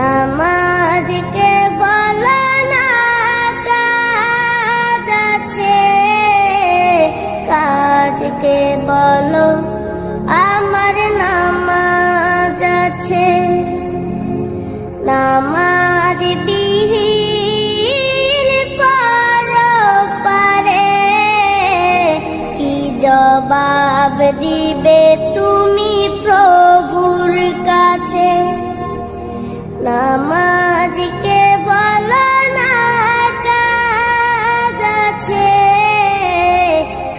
নামাজকে বলো না কাজ আছে, কাজকে বলো আমার নামাজ আছে। নামাজ বিহীন পরপারে কি জবাব দিবে তুমি প্রভুর কাছে? নামাজকে বলো না কাজ আছে,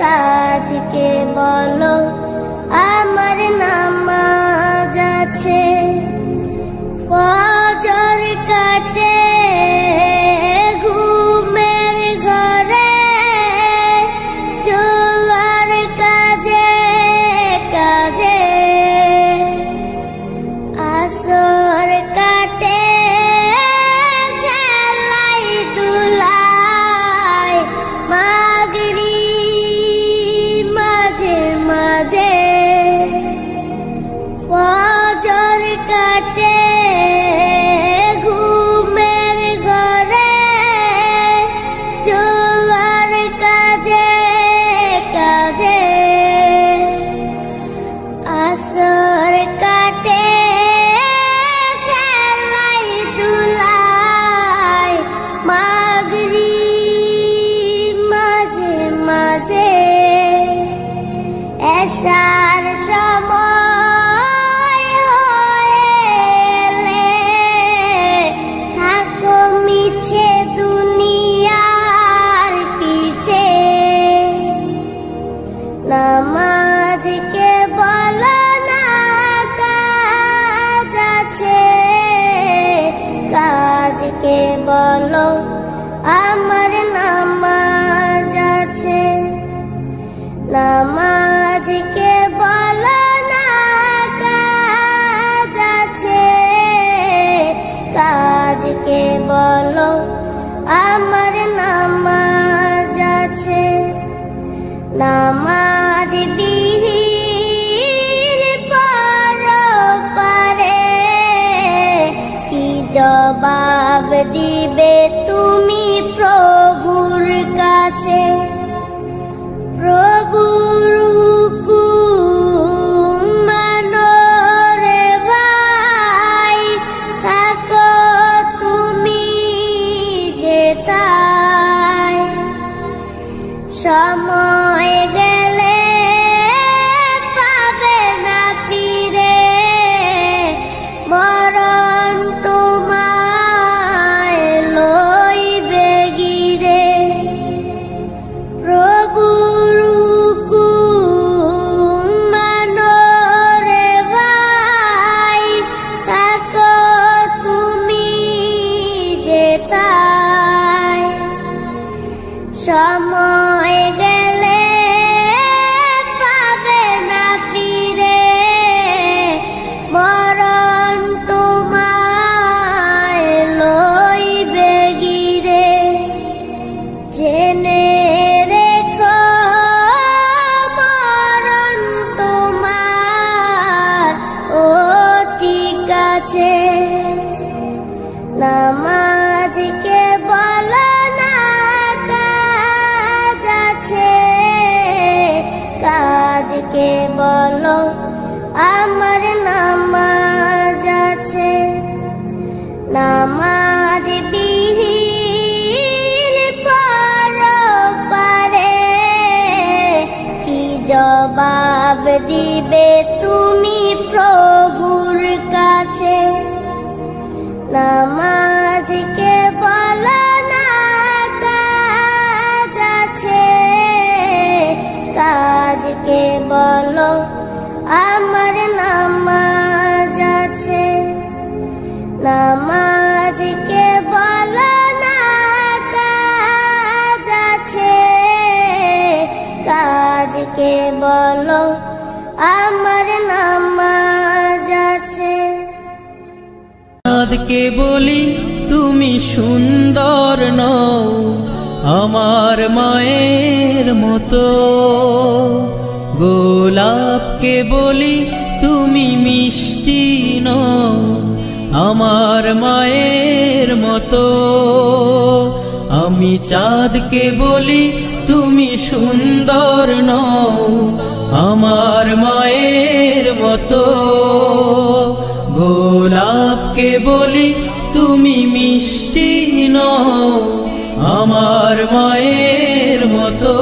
কাজকে বলো আমার নামাজ আছে। ফজর কাটে ঘুমের ঘরে, চলার কাজে কাজে। আসর কাটে খেলাই দুলাই, মাগরিব মাঝে মাঝে। ফজর কাটে ঘুমের ঘরে, চলার কাজে কাজে। আসর কাটে খেলাই দুলাই, মাগরিব মাঝে মাঝে। এশার সময় হলে থাকো মিছে দুনিয়ার পিছে। নামাজকে বলো না কাজ আছে, কাজকে বলো আমার নামাজ আছে। নামাজকে বলো না কাজ আছে, কাজকে বলো আমার নামাজ আছে। নামাজ বিহীন পরপারে কি জবাব দিবে তুমি প্রভুর কাছে? প্রভুর হুকুম মানো রে ভাই, থাকো তুমি যেথায়। সময় গেলে পাবে না ফিরে, মরণ তোমায় লইবে গিরে। প্রভুর হুকুম মানো রে ভাই, থাকো তুমি যেথায়। সময় গেলে পাবে না ফিরে, মরণ তোমায় লইবে গিরে। জেনে রেখো মরণ তোমার অতি কাছে। নামাজকে বলো না কাজ আছে, কাজকে বলো আমার নামাজ আছে। নামাজ বিহীন পরপারে কি জবাব দিবে তুমি প্রভুর কাছে? নামাজকে বলো না কাজ আছে, কাজকে বলো আমার নামাজ আছে। নামাজকে বলো না কাজ আছে, কাজকে বলো আমার নামাজ আছে। চাঁদকে বলি তুমি সুন্দর নও আমার মায়ের মতো, গোলাপকে বলি তুমি মিষ্টি নও আমার মায়ের মতো। আমি চাঁদকে বলি তুমি সুন্দর নও, আমার মায়ের মতো। গোলাপকে বলি তুমি মিষ্টি নও, আমার মায়ের মতো।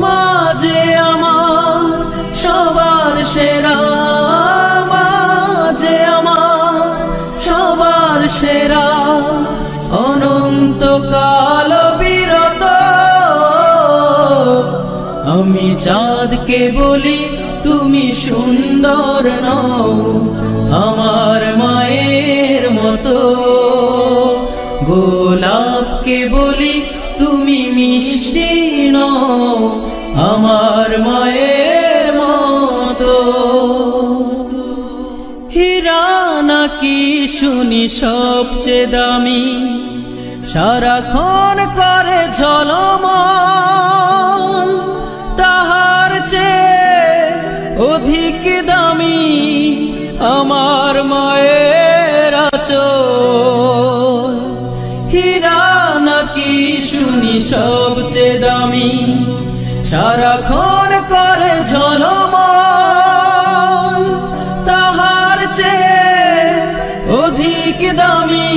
মা যে আমার সবার সেরা, মা যে আমার সবার সেরা, অনন্তকাল বিরত। আমি চাঁদকে বলি তুমি সুন্দর নও, আমার মায়ের মতো। গোলাপকে বলি তুমি মিষ্টি নও, আমার মায়ের মতো। হীরা নাকি শুনি সবচেয়ে দামি, সারাক্ষণ করে ঝলমল, তাহার চেয়ে অধিক দামি আমার মায়ের আঁচল। হীরা নাকি শুনি সবচেয়ে দামি, সারাক্ষণ করে ঝলমল, তাহার চেয়ে অধিক দামি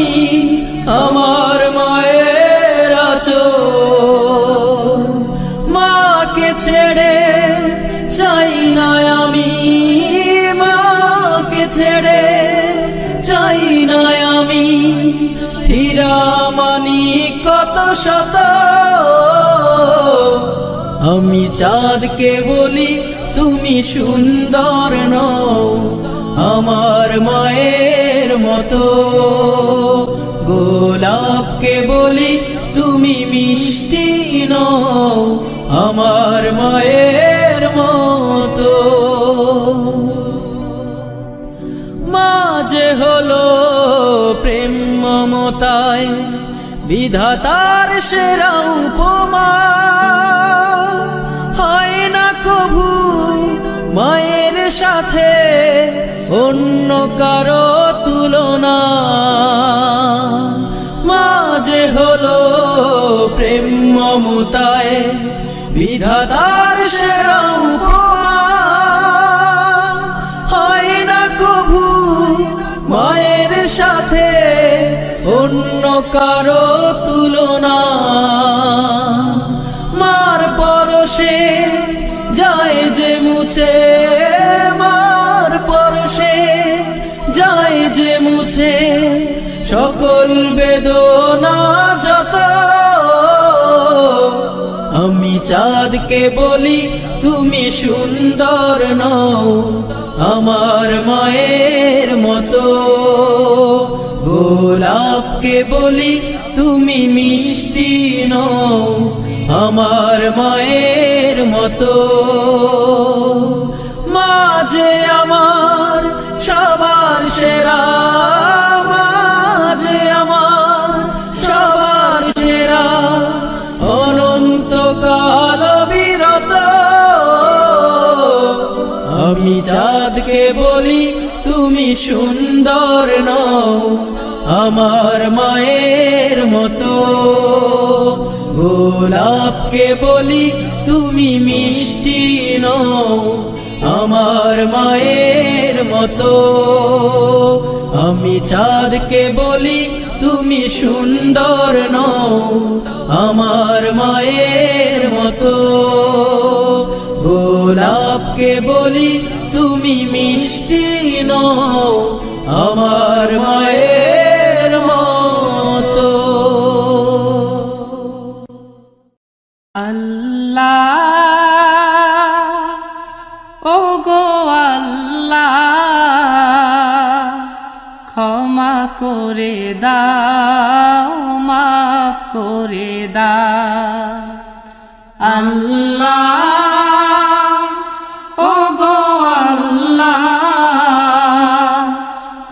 আমার মায়ের আঁচল। মাকে ছেড়ে চাই না আমি, মাকে ছেড়ে চাই না আমি, হীরা মানি কত শত। আমি চাঁদকে বলি তুমি সুন্দর নও, আমার মায়ের মতো। গোলাপকে বলি তুমি মিষ্টি নও, আমার মায়ের মতো। মা যে হলো প্রেম মমতায় বিধাতার সেরা উপমা, হয় না কভু মায়ের সাথে অন্য কারো তুলনা। মা যে হলো প্রেম মমতায় বিধাতার সেরা উপমা, হয় না কভু মায়ের সাথে অন্য কারো তুলনা। মার পরশে যায় যে মুছে, মার পরশে যায় যে মুছে সকল বেদনা যত। আমি চাঁদকে বলি তুমি সুন্দর নও, আমার মায়ের মতো। গোলাপকে বলি তুমি মিষ্টি নও, আমার মায়ের মতো। মা যে আমার সবার সেরা, মা যে আমার সবার সেরা, অনন্তকাল বিরত। আমি চাঁদকে বলি তুমি সুন্দর নও, আমার মায়ের মতো। গোলাপকে বলি তুমি মিষ্টি নও, আমার মায়ের মতো। আমি চাঁদকে বলি তুমি সুন্দর নও, আমার মায়ের মতো। গোলাপকে বলি তুমি মিষ্টি নও, আমার মায়ের মতো। আল্লাহ ও গো আল্লাহ, ক্ষমা করে দাও, মাফ করে দাও। আল্লাহ ও গো আল্লাহ,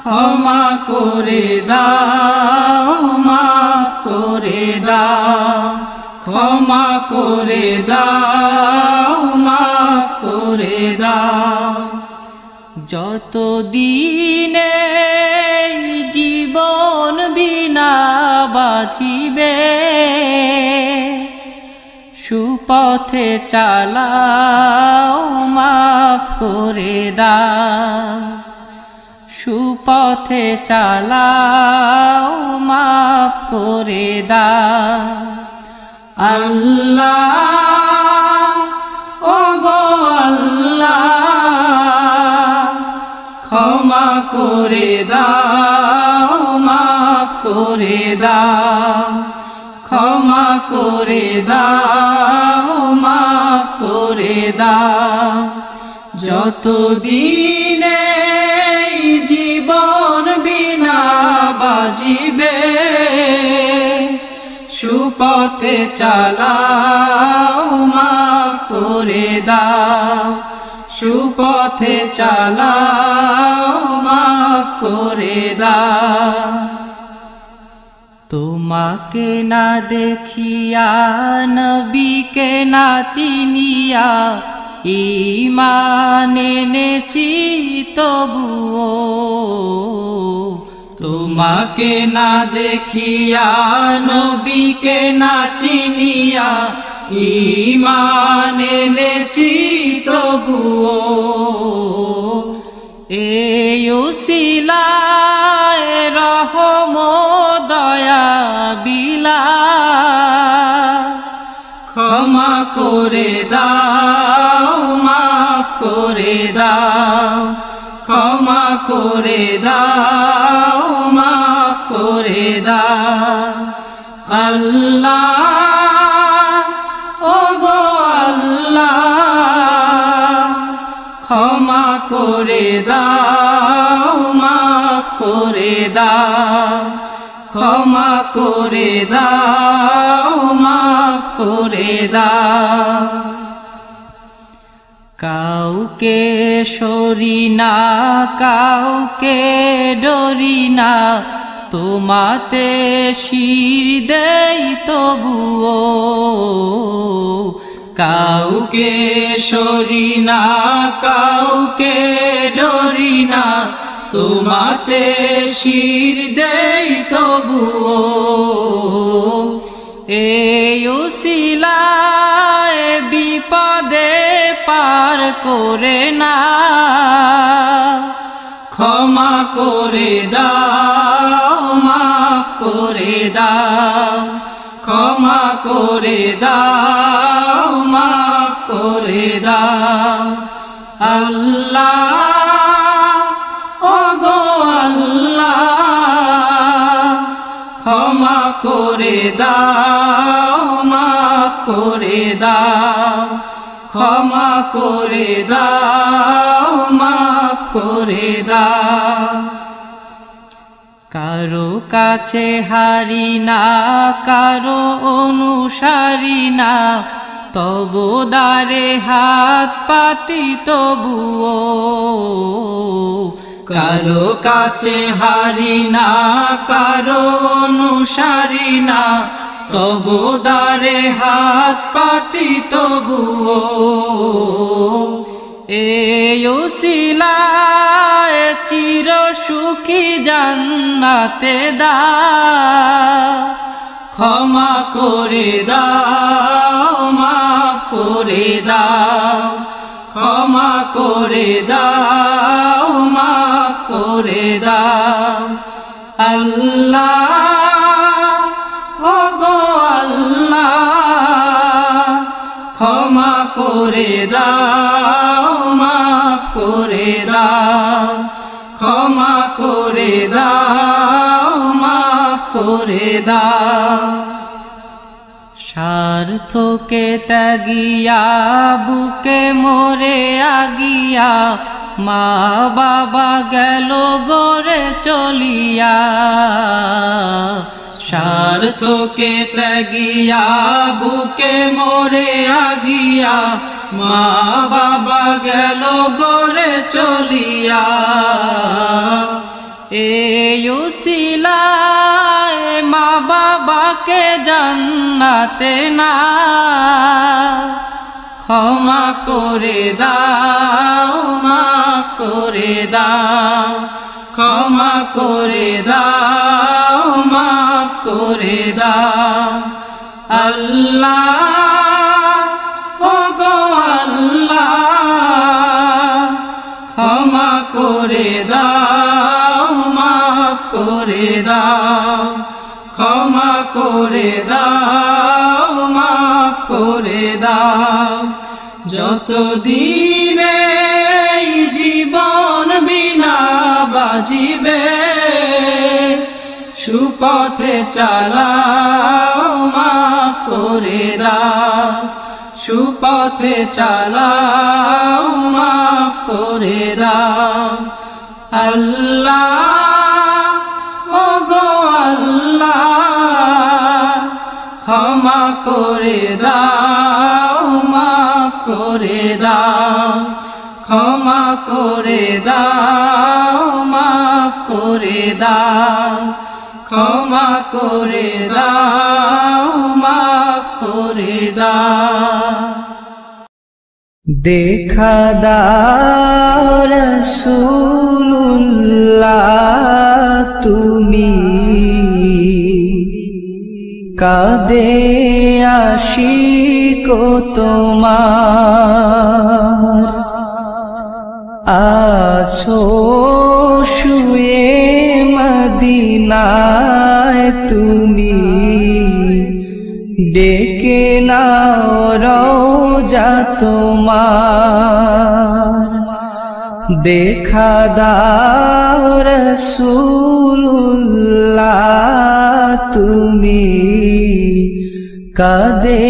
ক্ষমা করে দাও, মাফ করে দাও। ক্ষমা করে দাও, মাফ করে দাও। যতদিনে জীবন বিনা বাঁচিবে সুপথে চালাও মাফ করে দাও সুপথে চালাও মাফ করে দাও আল্লাহ ওগো আল্লাহ ক্ষমা করে দাও মাফ করে দাও ক্ষমা করে দাও মাফ করে দাও যতদিনে জীবন বিনা বাজিবে সুপথে চালাও মাফ করে দাও সুপথে চালাও মাফ করে দাও তোমাকে না দেখিয়া নবীকে না চিনিয়া ঈমান এনেছি তবুও তোমাকে না দেখিয়া নবীকে না চিনিয়া ঈমান এনেছি তবুও এই উসিলায় রহম দয়া বিলা ক্ষমা করে দাও মাফ করে দাও ক্ষমা করে দাও মাফ করে দাও আল্লাহ ওগো আল্লাহ ক্ষমা করে দাও মাফ করে দাও ক্ষমা করে দাও মাফ করে দাও কাউকে সরি না কাউকে ডরি না তোমাতে শির দেই তবুও কাউকে সরি না কাউকে ডরি না তোমাতে শির দেই তবুও এই উসিলায় বিপদে পার করে না ক্ষমা করে দাও মাফ করে দাও ক্ষমা করে দাও মাফ করে দাও আল্লাহ ওগো আল্লাহ ক্ষমা করে দাও মাফ করে দাও ক্ষমা করে দাও মাফ করে দাও কারো কাছে হারি না কারো অনুসারী না তবু দ্বারে হাত পাতি তবুও কারো কাছে হারি না কারো অনুসারী না তবু দ্বারে হাত পাতি তবুও এই উসিলায় চির সুখী জান্নাতে দাও ক্ষমা করে দাও মাফ করে দাও ক্ষমা করে দাও মাফ করে দাও আল্লাহ ওগো আল্লাহ ক্ষমা করে দাও মাফ করে দাও ক্ষমা করে দাও মাফ করে দাও স্বার্থকে ত্যাগিয়া বুকে মরে আগিয়া মা বাবা গেল গড়ে চলিয়া স্বার্থকে ত্যাগিয়া বুকে মরে আগিয়া মা বাবা গেল গড়ে চলিয়া এই উসিলায় মা বাবাকে জান্নাতে না ক্ষমা করে দাও মাফ করে দাও, ক্ষমা করে দাও, মাফ করে দাও। আল্লাহ ওগো আল্লাহ, ক্ষমা করে দাও, মাফ করে দাও, ক্ষমা করে দাও, মাফ করে দাও। যতদিন এই জীবন বিনা বাজিবে, সুপথে চালাও, মাফ করে দাও, সুপথে চালাও, মাফ করে দাও। আল্লাহ ওগো আল্লাহ, ক্ষমা করে দাও, মাফ করে দাও, ক্ষমা করে দাও, মাফ করে দাও, ক্ষমা করে দাও, মাফ করে দাও। দেখা দাও রাসূলুল্লাহ, তুমি কাঁদে আশিক তোমার, আছো শুয়ে মদিনায় তুমি, ডেকে নাও রওজা তোমার। দেখা দাও রাসূলুল্লাহ, তুমি কাঁদে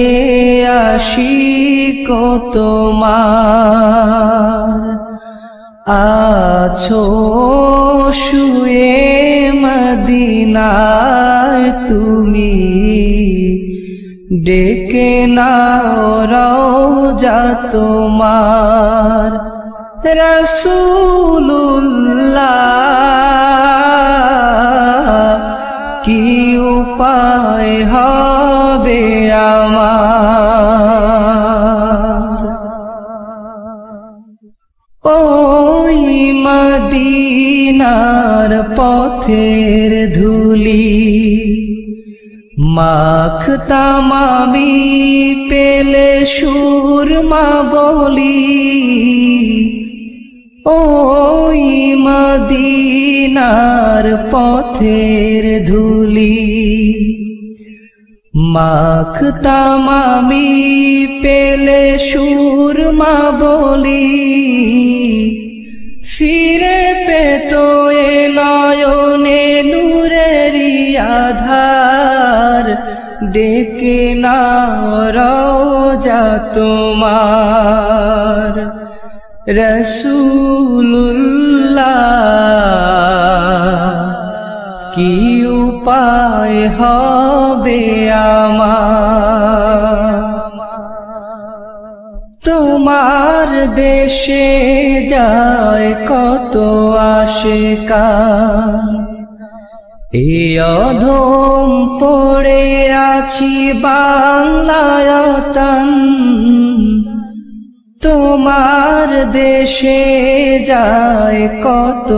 আশিক তোমার, আছো শুয়ে মদিনায় তুমি, ডেকে নাও রওজা তোমার। রাসূলুল্লাহ, কি উপায় হবে আমার, ওই মদিনার পথের ধুলি মাখতাম আমি, পেলে সুরমা বলি, ওই মদিনার পথের ধুলি মাখতাম আমি, পেলে সুরমা বলি, ফিরে পেত এ নয়নে নূরেরি আধার, ডেকে নাও রওজা তোমার। রাসূলুল্লাহ, কি উপায় হবে আমার, তোমার দেশে যায় কত আশিকান, এ অধম পড়ে আছি বাংলায়তন, তোমার দেশে যায় কত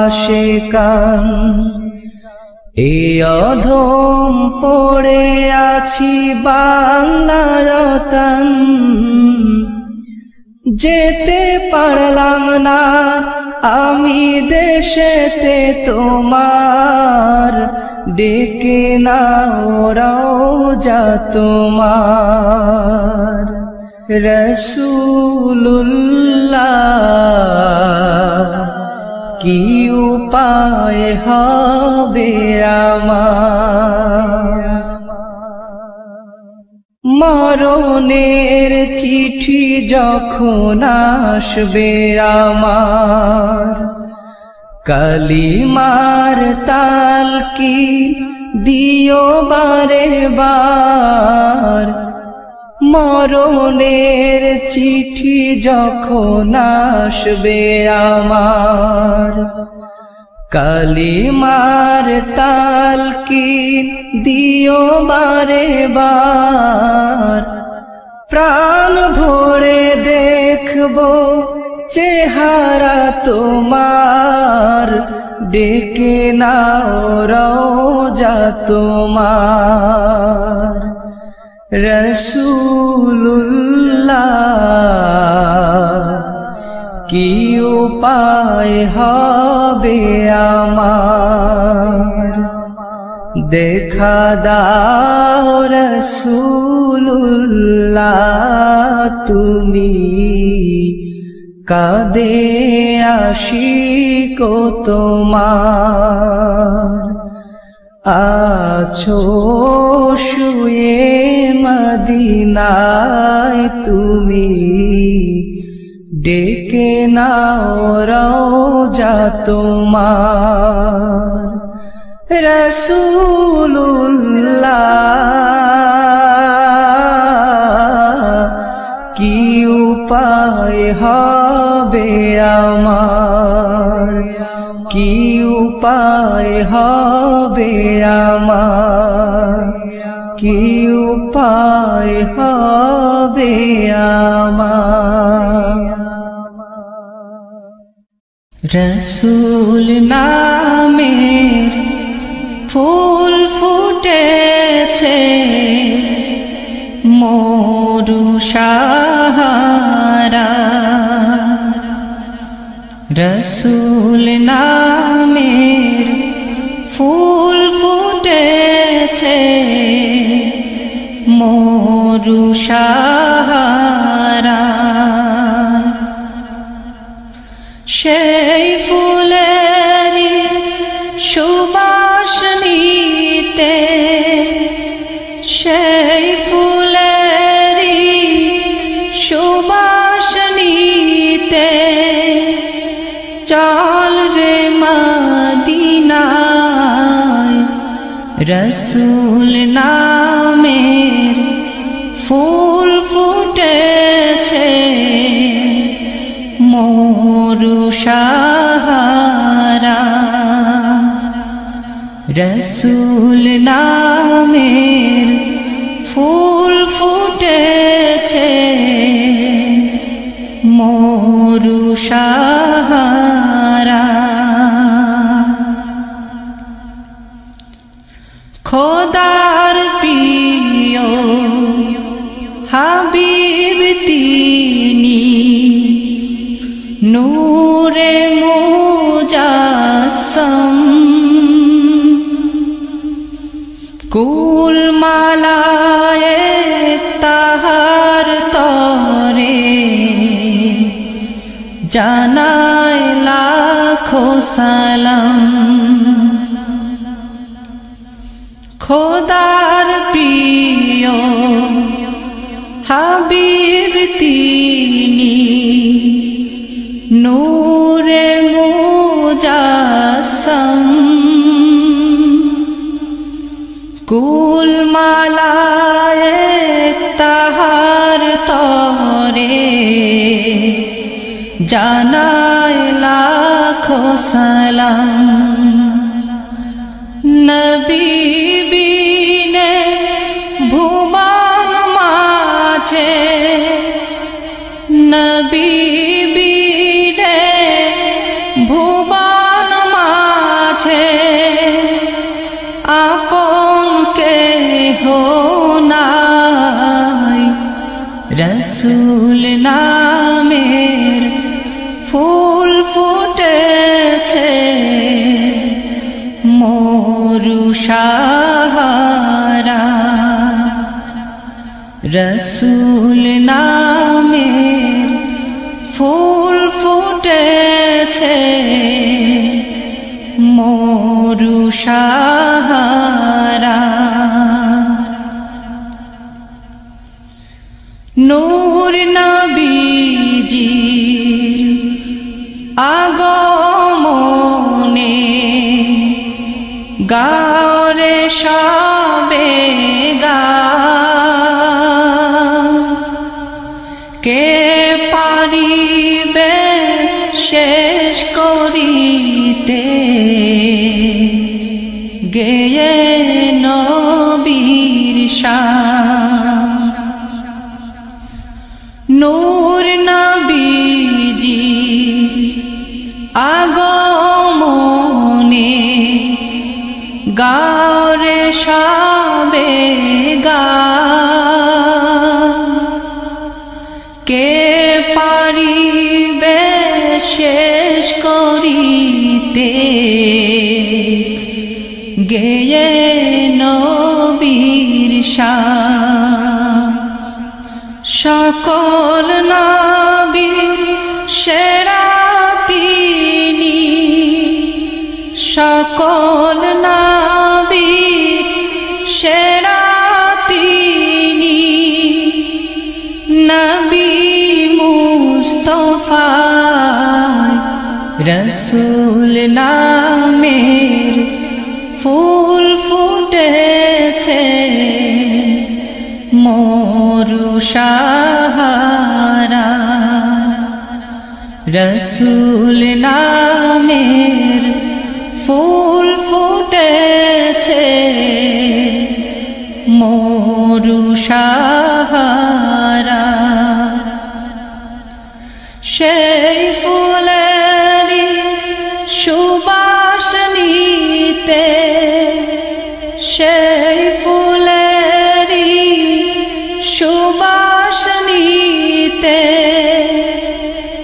আশিকান, এ অধম পড়ে আছি বাংলায়তন, যেতে পারলাম না আমি দেশেতে তোমার, ডেকে নাও রওজা তোমার। রাসূলুল্লাহ, কি উপায় হবে আমার, মরণের চিঠি যখন আসবে আমার, কালিমার তালকিন দিও বারে বার, মরণের চিঠি যখন আসবে আমার, কালিমার তালকিন দিও বারে বার, প্রাণ ভরে দেখবো চেহারা তোমার ডেকে নাও রওজা তোমার রাসূলুল্লাহ কি উপায় হবে আমার দেখা দাও রাসূলুল্লাহ তুমি কাঁদে আশিক তোমার আছো শুয়ে মদিনায় তুমি ডেকে নাও রওজা তোমার রাসূলুল্লাহ কি উপায় হবে আমার কি উপায় হবে আমার কি উপায় হবে আমার রসূল নামের ফুল ফুটেছে মরু সাহারা রসূল নামের ফুল ফুটেছে মরু সাহারা সেই ফুলেরই সুবাস নিতে সেই ফুলেরই সুবাস নিতে চল রে মদিনায় রসূল নামের ফুল ফুটেছে মরু সাহারা রসূল নামের ফুল ফুটেছে মরু সাহারা খোদার প্রিয় হাবিব তিনি নূরে মুজাসম কুল মালায়ে তাহার তরে জানায় লাখো সালাম খোদার প্রিয় হাবিব তিনি নূরে মুজাসম কুল মালায়ে তাহার তরে জানায় লাখো সালাম নবী বিনে ভুবন মাঝে নবী বিনে ভুবন মাঝে আপন কেহ নাই রসূল নামের ফুল ফুটেছে মরু সাহারা রসূল নামের ফুল ফুটেছে মরু সাহারা নূর নবীজির আগমনে গাওরে সবে গা কে পারিবে শেষ করিতে গেয়ে নবীর শান নূর নবীজি আগমনে গাওরে সবে গান কে পারিবে শেষ করিতে গেয়ে নবীর শান সকল নবীর সেরা তিনি সকল নবীর সেরা তিনি নবী মুস্তাফা রসূল নামের ফুল ফুটেছে মরু সাহারা রসূল নামের ফুল ফুটেছে মরু সাহারা সেই ফুলেরই সুবাস নিতে সেই ফুলেরই সুবাস নিতে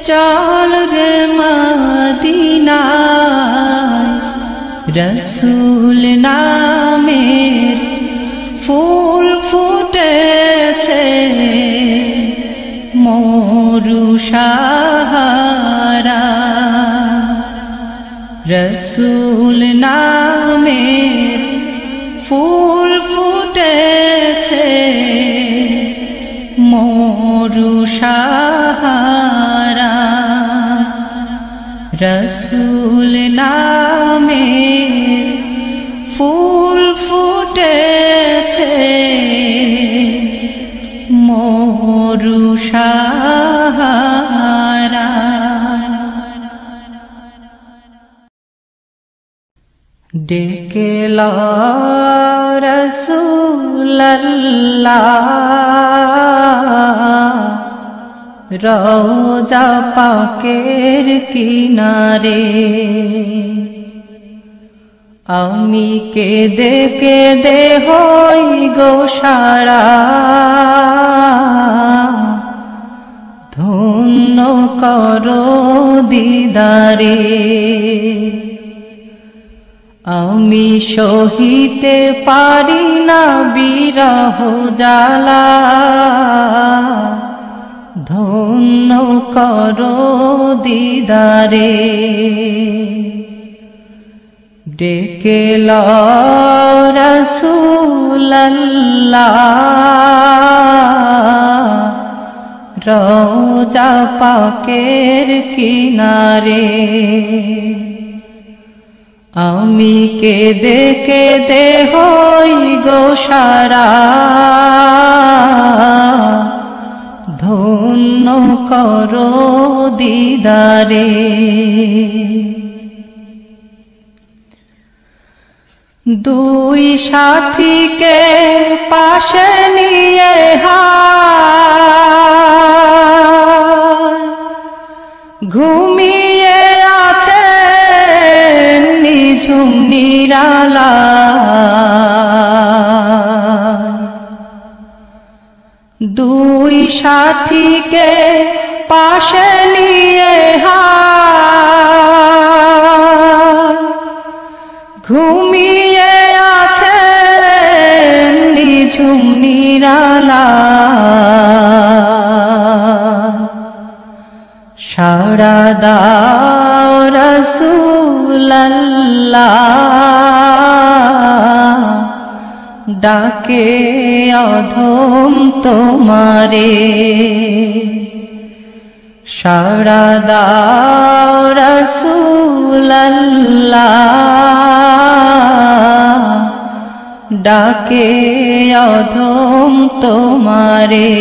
চল রে মদিনায় রসূল নামের ফুল ফুটেছে মরু সাহারা রসূল নামের ফুল ফুটেছে মরু সাহারা রসূল নামের ফুল ফুটেছে মরু সাহারা ডেকে লা রাসূলুল্লাহ রওজা পাকের কিনারে আমি কেঁদে কেঁদে হই গো সারা ধন্য করো দিদারে আমি সহিতে পারি না বিরহ জ্বালা ধন্য করো দিদারে ডেকে লা রাসূলুল্লাহ রওজা পাকের কিনারে আমি কেঁদে কেঁদে হই গো সারা ধন্য করো দিদারে দুই সাথীকে পাশে নিয়ে ঘুমিয়ে আছে নিঝুম নিরালা দুই সাথীকে পাশে নিয়ে ঘুমিয়ে আছে নিঝুম নিরালা সাড়া দাও রাসূলুল্লাহ ডাকে অধম তোমারে সাড়া দাও রাসূলুল্লাহ ডাকে অধম তোমারে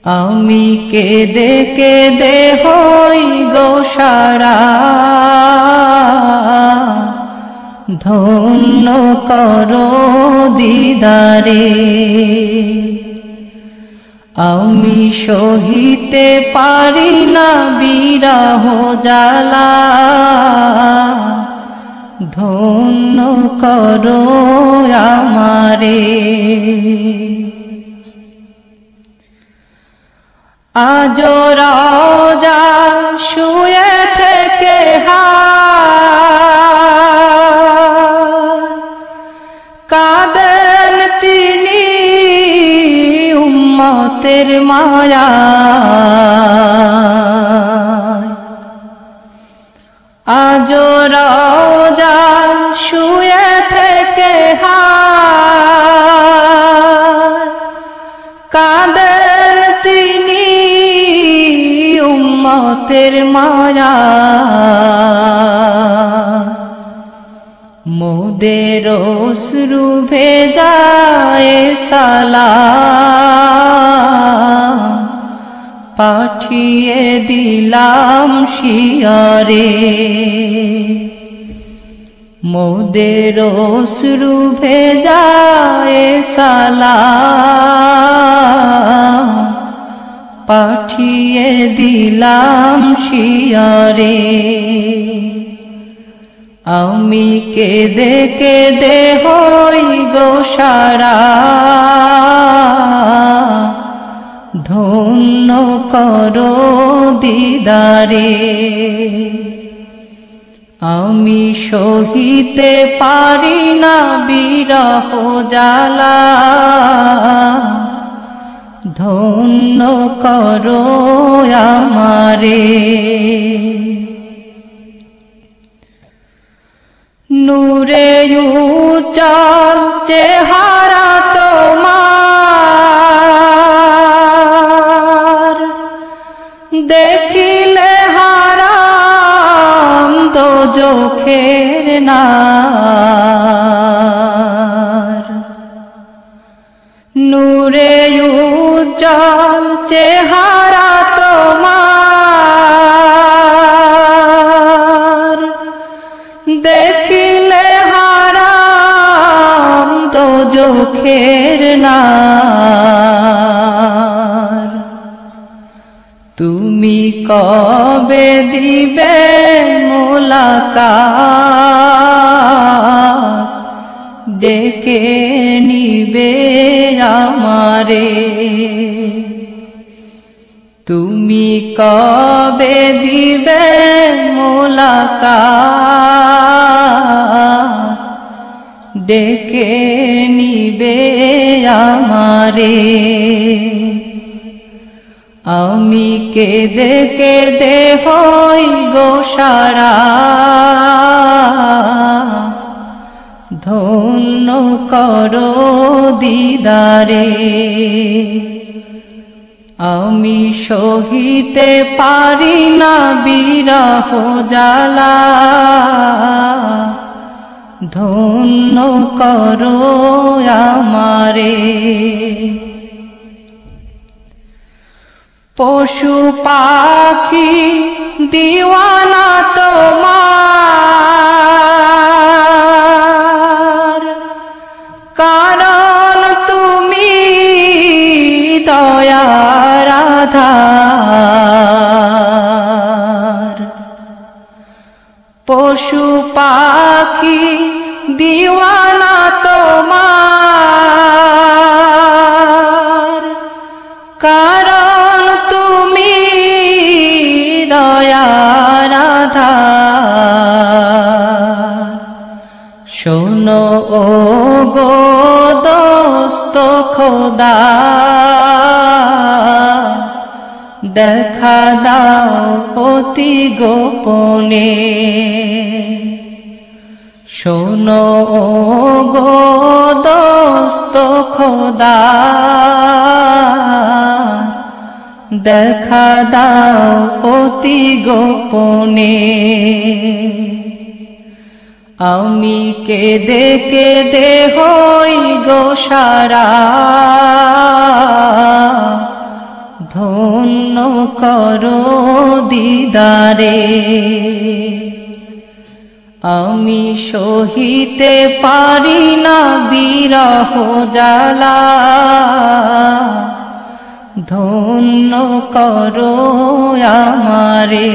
আমি কেঁদে কেঁদে হই গো সারা ধন্য করো দিদারে আমি সহিতে পারি না বিরহ জ্বালা, ধন্য করো আমারে। আজ রাজা শুয়ে থেকে কাঁদেন তিনি উম্মতের মায়া, আজ রাজা শুয়ে থেকে কাঁদেন তিনি উম্মতের মায়া। মোদের অশ্রু ভেজায় সালাম পাঠিয়ে দিলাম শিয়রে। মোদের অশ্রু ভেজায় সালাম পাঠিয়ে দিলাম শিয়রে। আমি কেঁদে কেঁদে হই গো সারা, ধন্য করো দিদারে। আমি সহিতে পারি না বিরহ জ্বালা, ধন্য করো আমারে। নূরে উজ্জ্বল চেহারা তোমার, দেখিলে হারাম দোজখের নার। নূরে উজ্জ্বল চেহারা তোমার, দেখিলে হারাম দোজখের নার। তুমি কবে দিবে মুলাকাত, ডেকে নিবে আমারে। তুমি কবে দিবে মুলাকাত, ডেকে নিবে আমারে। আমি কেঁদে কেঁদে হই গো সারা, ধন্য করো দিদারে। আমি সহিতে পারি না বিরহ জ্বালা, ধন্য করো আমারে। পশু পাখি দিওয়ানা তোমার, কারণ তুমি দয়ার আধার। পশু পাখি দিওয়ানা তোমার, কারণ তুমি দয়ার আধার। শোনো ও গো দোস্ত খোদা, দেখা দাও অতি গোপনে। শোনো ও গো দোস্ত খোদা, দেখা দাও অতি গোপনে। আমি কেঁদে কেঁদে হই গো সারা, ধন্য করো দিদারে। আমি সহিতে পারি না বিরহ জ্বালা, ধন্য করো আমারে।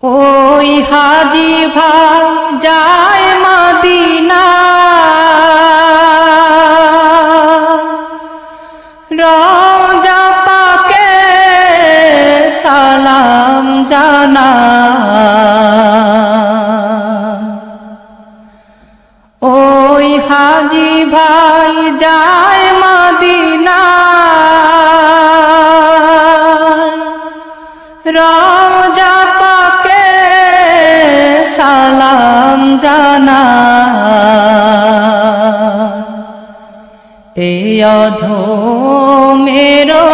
ওই হাজি ভাই যায় মদিনা, রওজা পাকে সালাম জানা। ওই হাজি ভাই যায় মদিনা, রওজা পাকে সালাম জানা। এই অধমেরো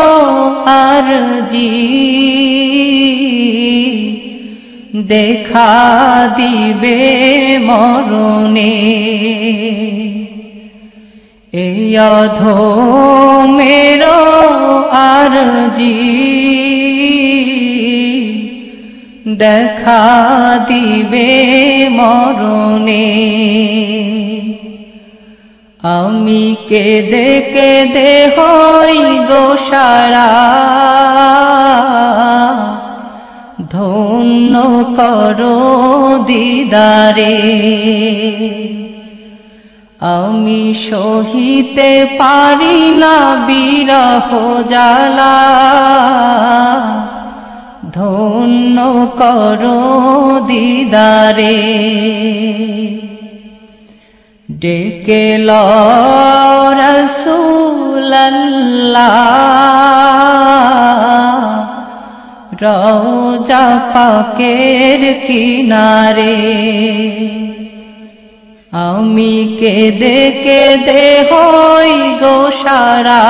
আরজি দেখা দিবে মরণে। এই অধমেরো আরজি দেখা দিবে মরণে। আমি কেঁদে কেঁদে হই গোসারা, ধন্য করো দিদারে। আমি সহিতে পারি না বিরহ জ্বালা, ধন্য করো দিদারে। ডেকে লও রাসূলুল্লাহ, রওজা পাকের কিনারে। আমি কেঁদে কেঁদে হই গোসারা,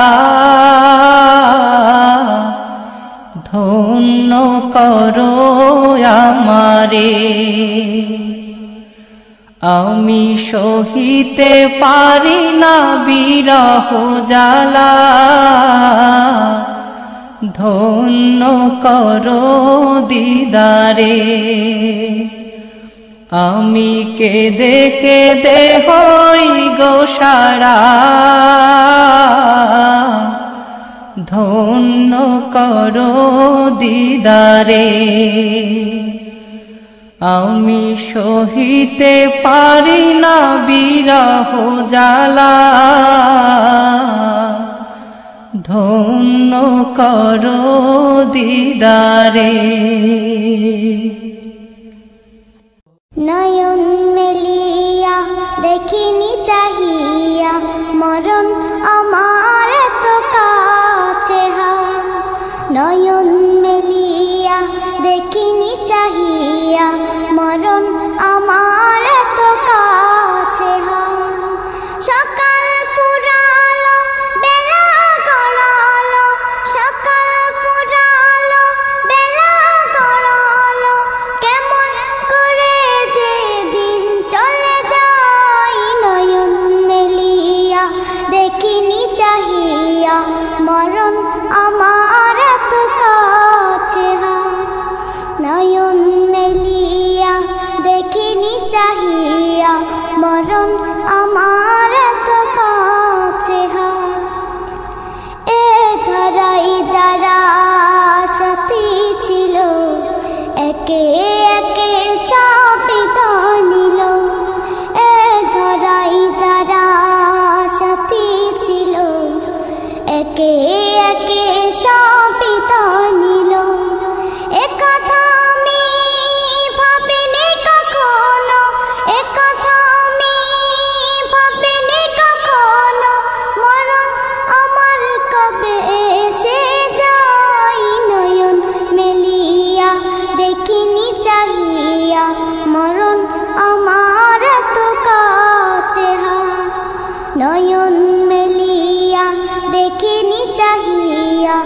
ধন্য করো আমারে। আমি সহিতে পারি না বিরহ জ্বালা, ধন্য করো দিদারে। আমি কেঁদে কেঁদে হই গোসারা, ধন্য করো দিদারে। আমি সহিতে পারি না বিরহ জ্বালা, ধন্য করো দিদারে। নয়ন মেলিয়া দেখিনি চাহিয়া, মরণ আমার তো কাছে হায়। নয়ন মেলিয়া দেখিনি চাহিয়া, মরণ আমার তো কাছে হায়। সকাল ফুরালো বেলা গড়ালো, সকাল ফুরালো বেলা গড়ালো, কেমন করে যে দিন চলে যায়। নয়ন মেলিয়া দেখিনি চাহিয়া, মরণ আমার তো কাছে হায়। নয়ন মেলিয়া দেখিনি চাহিয়া, মরণ আমার তো কাছে হায়। এ ধরাই যারা সাথী ছিল, একে একে সব বিদায় নিল। এ ধরাই যারা সাথী ছিল, একে একে সব বিদায় নিল। এ কথা আমি ভাবিনি কখনো, এ কথা আমি ভাবিনি কখনো, মরণ আমার কবে এসে যায়। নয়ন মেলিয়া দেখিনি চাহিয়া, মরণ আমার তো কাছে হায়। নয়ন মেলিয়া দেখিনি চাহিয়া,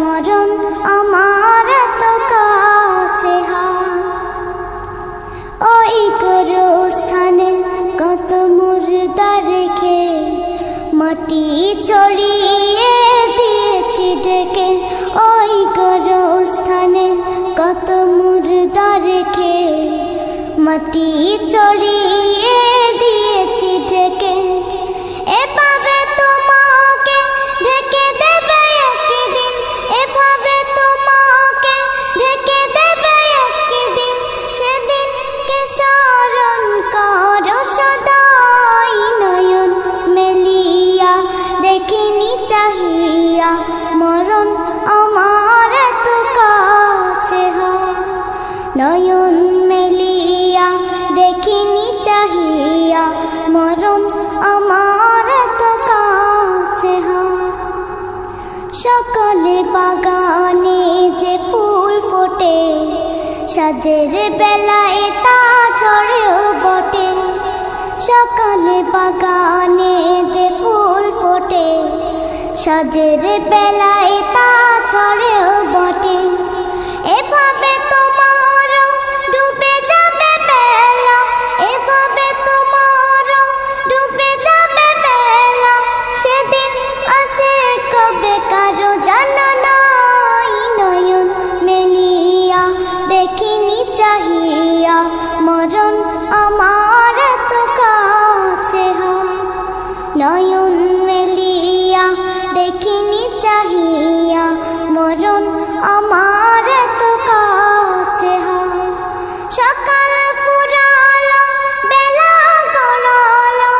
মরণ আমার তো কাছে হায়। ওই গোরস্থানে কত মুর্দা রেখে, মাটি ছড়িয়ে দিয়েছি ঢেকে। ওই গোরস্থানে কত মুর্দা রেখে, মাটি ছড়িয়ে দিয়েছি ঢেকে। এভাবে তুমি নয়ন মেলিয়া দেখিনি চাহিয়া মরণ আমার তো কাছে হয়। সকালে বাগানে যে ফুল ফোটে সাজের বেলায় তা ঝরেও বটে। সকালে বাগানে যে ফুল ফোটে সাজের বেলায় তা ঝরেও বটে। এভাবে তোমার ডুবে যাবে বেলা, এভাবে তোমার ডুবে যাবে বেলা। সেদিন আসে কবে কারো জানা নাই। নয়ন মেলিয়া দেখিনি চাহিয়া মরণ আমার তো কাছে হয়। নয়ন মেলিয়া দেখিনি চাহিয়া মরণ আমার তো কাছে হয়। সকাল ফুরালো বেলা গড়ালো,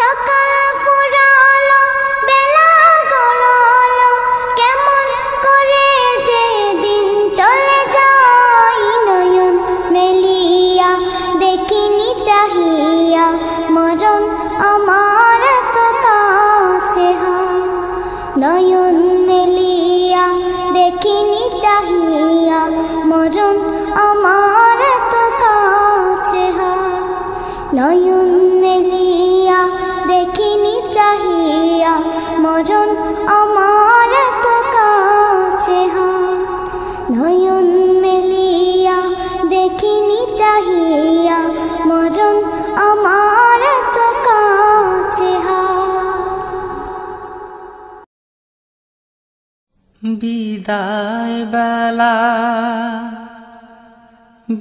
সকাল ফুরালো বেলা গড়ালো। কেমন করে যে দিন চলে যায়। নয়ন মেলিয়া দেখিনি চাহিয়া মরণ আমার তো কাছে হয়। নয়ন মেলিয়া দেখিনি চাহিয়া মরণ আমার তো কাছে হয়। নয়ন মেলিয়া দেখিনি চাহিয়া মরণ আমার তো কাছে হয়। নয়ন মেলিয়া দেখিনি চাহিয়া মরণ আমার তো কাছে হয়। বিদায় বেলা,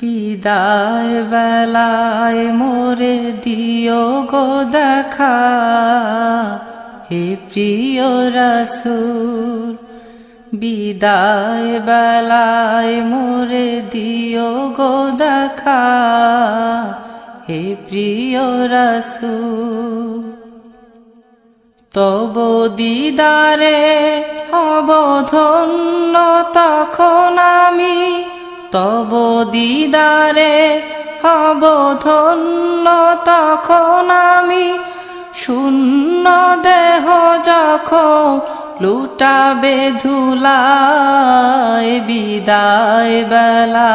বিদায় বেলায় মোরে দিও গো দেখা, হে প্রিয় রাসূল। বিদায় বেলায় মোরে দিও গো দেখা, হে প্রিয় রাসূল। তব দিদারে হব ধন্য তখন আমি, তব দিদারে হব ধন্য তখন আমি। শূন্য দেহ যখন লুটাবে ধুলায়। বিদায় বেলা,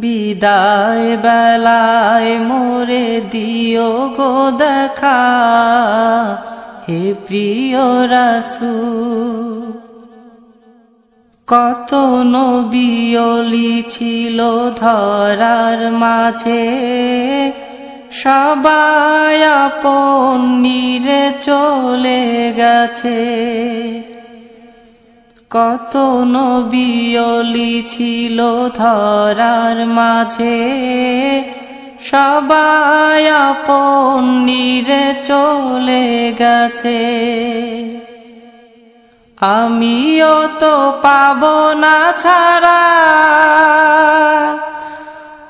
বিদায় বেলায় মোরে দিও গো দেখা, হে প্রিয় রাসূল। কত নবী ওলি ছিল ধরার মাঝে, সবাই আপন নিরে চলে গেছে। কত নবী ওলি ছিল ধরার মাঝে, সবাই আপন নিরে চলে গেছে। আমিও তো পাবো না ছাড়া,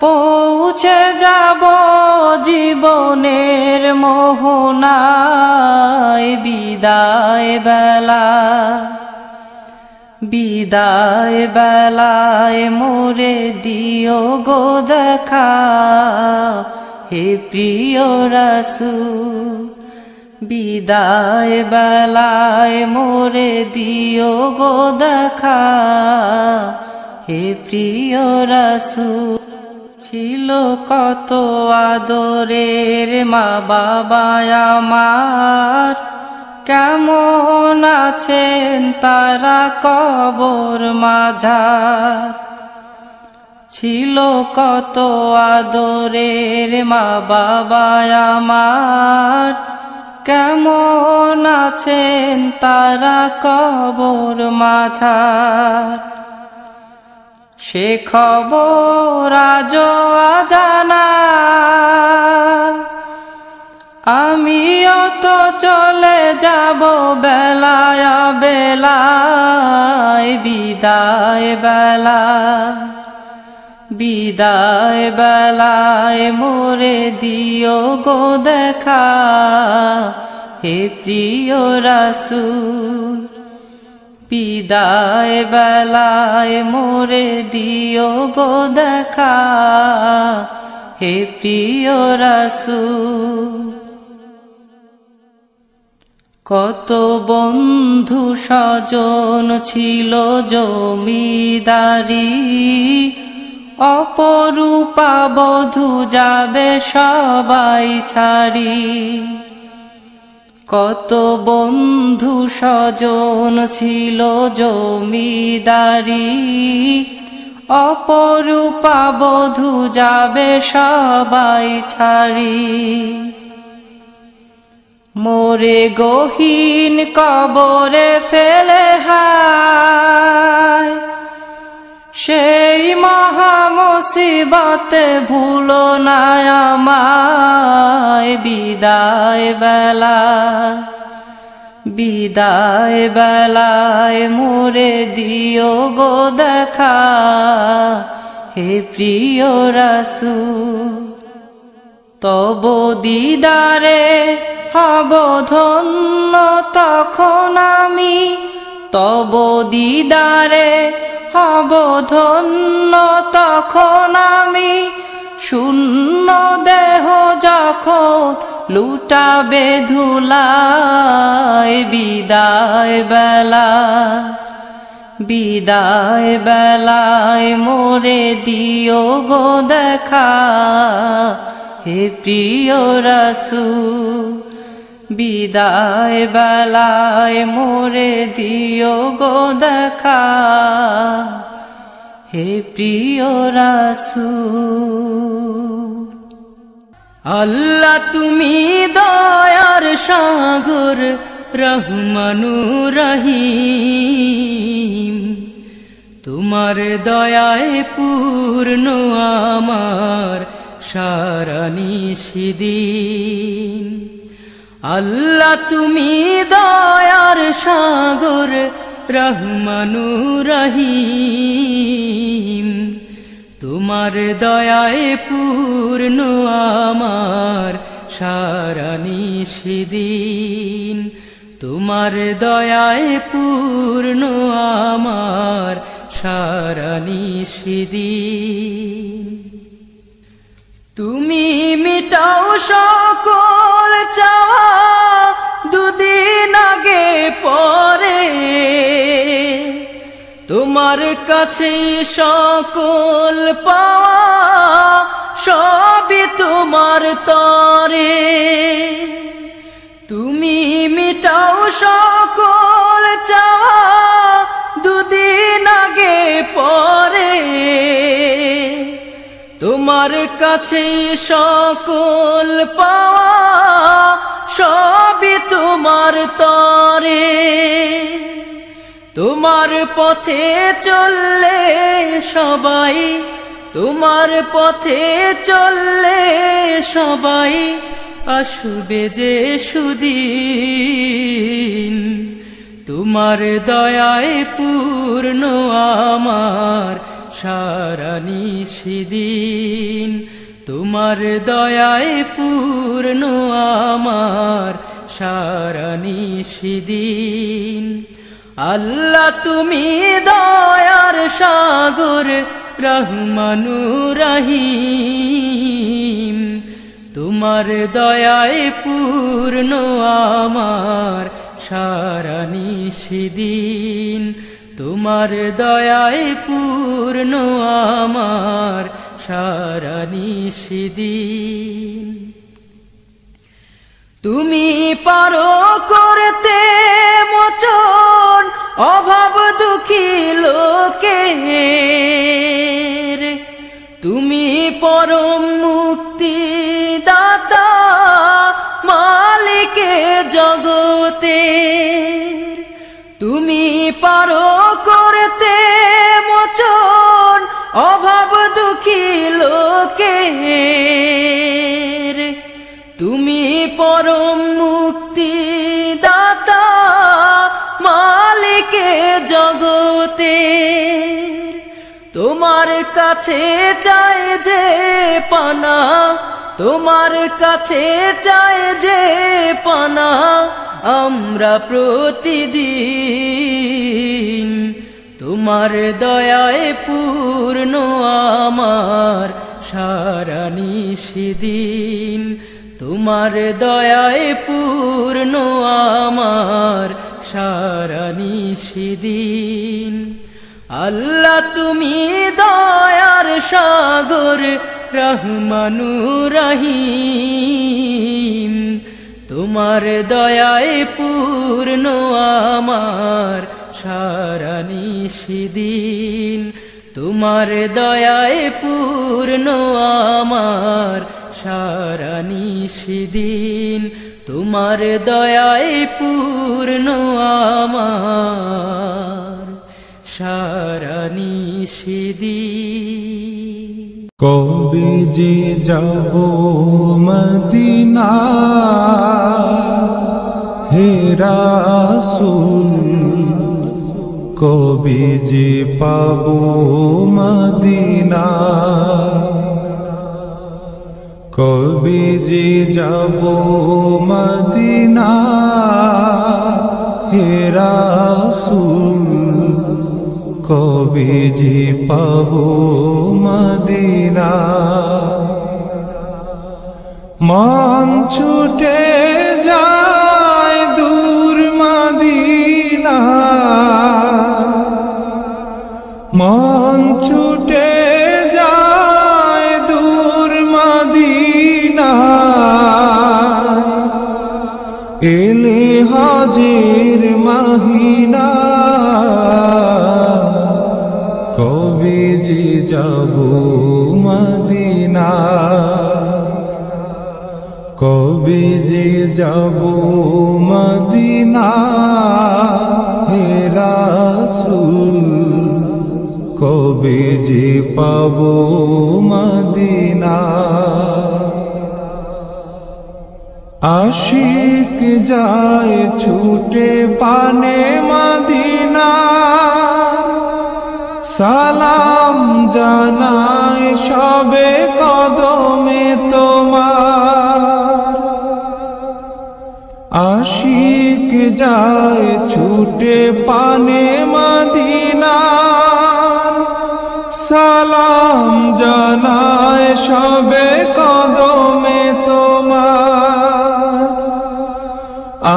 পৌঁছে যাব জীবনের মোহনায়। বিদায় বেলা, বিদায় বেলায় মোরে দিও গো দেখা, হে প্রিয় রাসূল। বিদায় বেলায় মোরে দিও গো দেখা, হে প্রিয় রাসূল। ছিল কত আদরের মা বাবা আমার, কেমন আছেন তারা কবর মাঝার। ছিল কত আদরের মা বাবা আমার, কেমন আছেন তারা কবর মাঝার। সে খবর আজও অজানা, আমিও তো চলে যাব বেলায় বেলায়। বিদায় বেলা, বিদায় বেলায় মোরে দিও গো দেখা, হে প্রিয় রাসূল। বিদায় বেলায় মোরে দিও গো দেখা, হে প্রিয় রাসূল। কত বন্ধু স্বজন ছিল জমিদারি, অপরূপা বধূ যাবে সবাই ছাড়ি। কত বন্ধু স্বজন ছিল জমিদারি, অপরূপা বধূ যাবে সবাই ছাড়ি। মোরে গহীন কবরে ফেলে হায়, সেই মহা মুসিবতে ভুলো না আমায়। বিদায় বেলায়, বিদায় বেলায় মোরে দিও গো দেখা, হে প্রিয় রাসূল। তব দিদারে হব ধন্য তখন আমি, তব দিদারে হব ধন্য তখন আমি। শূন্য দেহ যখন লুটাবে ধুলায়। বিদায় বেলায়, বিদায় বেলায় মোরে দিও গো দেখা, হে প্রিয় রাসূল। বিদায় বেলায় মোরে দিও গো দেখা, হে প্রিয় রাসূল। আল্লাহ তুমি দয়ার সাগর, রহমানুর রহিম। তোমার দয়ায় পূর্ণ আমার সারা নিশিদিন। আল্লাহ তুমি দয়ার সাগর, রহমানুর রহিম। তোমার দয়ায় পূর্ণ আমার সারা নিশিদিন। তোমার দয়ায় পূর্ণ আমার সারা নিশিদিন। তুমি মিটাও সকল চাওয়া, দুদিন আগে পরে তোমার কাছে সকল পাওয়া, সবই তোমার তরে। তুমি মিটাও সকল চাওয়া, দুদিন আগে পরে তোমার কাছে সকল পাওয়া, সবই তোমার তরে। তোমার পথে চললে সবাই, তোমার পথে চললে সবাই আসবে যে সুদিন। তোমার দয়ায় পূর্ণ আমার সারা নিশিদিন। তোমার দয়ায় পূর্ণ আমার সারা নিশিদিন। আল্লাহ তুমি দয়ার সাগর, রহমানুর রহিম। তোমার দয়ায় পূর্ণ আমার সারা নিশিদিন। তোমার দয়ায় পূর্ণ আমার সারা নিশিদিন। তুমি পারো করতে মোচন অভাব দুঃখী লোকের। তুমি পরম মুক্তি দাতা, মালিকে জগতের। তুমি পারো করতে মোচন অভাব দুঃখী লোকের। তুমি পরম মুক্তি দাতা, মালিকে জগতের। তোমার কাছে চাই যে পানা, তোমার কাছে চাই যে পানা আমরা প্রতিদিন। তোমার দয়ায় পূর্ণ আমার সারা নিশিদিন, তোমার দয়ায় পূর্ণ আমার সারা নিশিদিন। আল্লাহ তুমি দয়ার সাগর রহমানুর রহিম, তোমার দয়ায় পূর্ণ আমার সারা নিশিদিন, তোমার দয়ায় পূর্ণ আমার সারা নিশিদিন, তোমার দয়ায় পূর্ণ আমার সারা নিশিদিন। কবে যে যাব মদিনা হে রাসূল, কবে যে পাব মদিনা, কবে যে যাব মদিনা হে রাসূল, কবে যে পাব মদিনা। মন ছুটে যায় দূর মদিনা, মন ছুটে যায় দূর মদিনা, এলে হজের মহিনা, কবে যে যাব মদিনা, কবে যে যাব মদিনা হে রাসূল, কবে যে পাব মদিনা। আশিক যায় ছুটে পানে মদিনা, সালাম জানায় সবে কদমে তোমার। আশিক যায় ছুটে পানে মদিনা, সালাম জানায় সবে কদমে তোমার।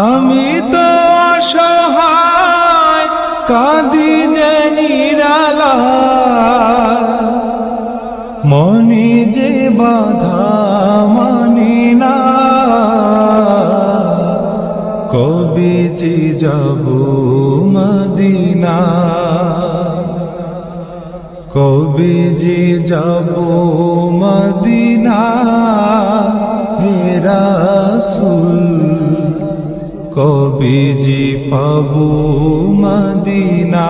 আমি তো অসহায় কাঁদি যে নিরালা, মনে যে বাধা মানি না, কবে যে যাব মদিনা, কবে যে যাব মদিনা হে রাসূল, কবে যে পাব মদিনা।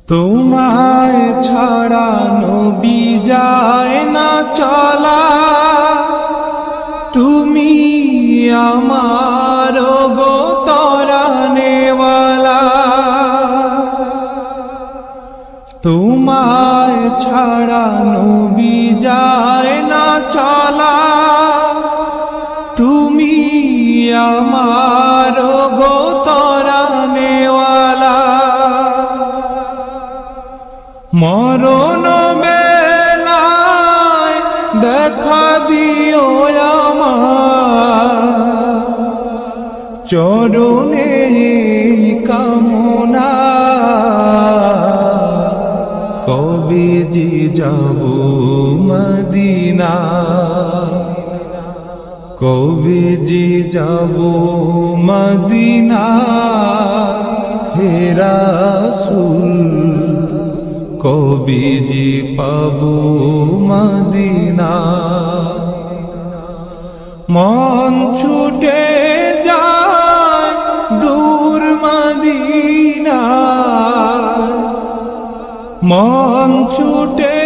তোমায় ছাড়া নবী যায় না চলা, তুমি আমার গো তরানেওয়ালা। তোমায় ছাড়া নবী যায় না চলা, তুমি আমার গো তরানেওয়ালা। মরণ বেলায় দেখা দিও আমার, চরণে কামনা, কবে যে যাব মদিনা, কবে যে যাব মদিনা হে রাসূল, কবে যে পাব মদিনা। মন ছুটে যায় দূর মদিনা, মন ছুটে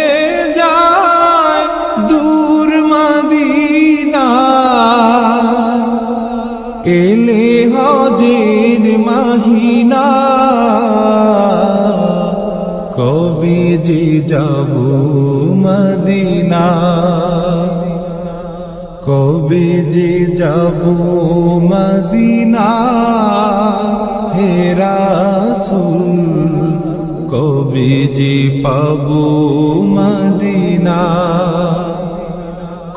যায় দূর মদিনা, এলে হজের মহিনা, কবে যে যাব মদিনা, কবে যে যাব মদিনা হে রাসূল কবে যে পাবো মদিনা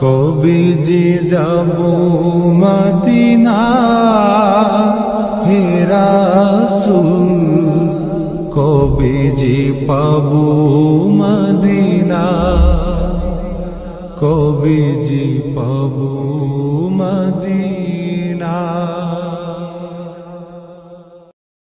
কবে যে যাব মদিনা হে রাসূল কবে যে পাবো মদিনা কবে যে পাবো মদিনা